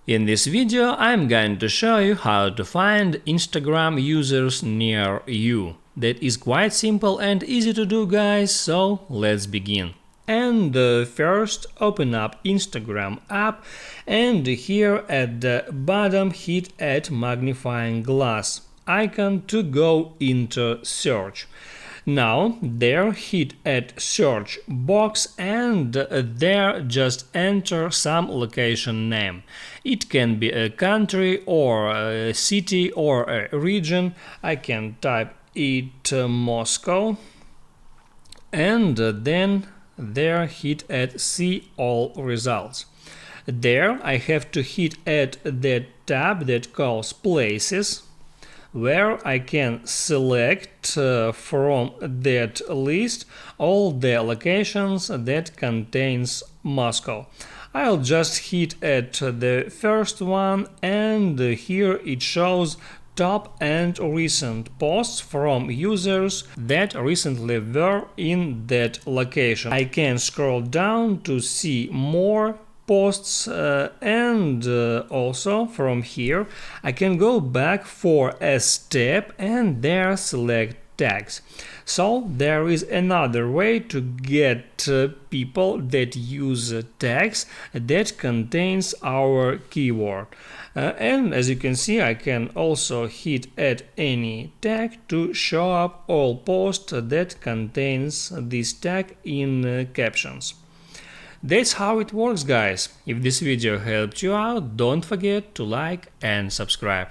In this video I'm going to show you how to find Instagram users near you. That is quite simple and easy to do, guys, so let's begin. And first open up Instagram app and here at the bottom hit at magnifying glass icon to go into search. Now there hit at search box and there just enter some location name. It can be a country or a city or a region. I can type it Moscow and then there hit at see all results. There I have to hit at that tab that calls places, where I can select from that list all the locations that contains Moscow. I'll just hit at the first one and here it shows top and recent posts from users that recently were in that location. I can scroll down to see more posts and also from here I can go back for a step and there select tags. So there is another way to get people that use tags that contains our keyword. And as you can see, I can also hit add any tag to show up all posts that contains this tag in captions. That's how it works, guys. If this video helped you out, don't forget to like and subscribe.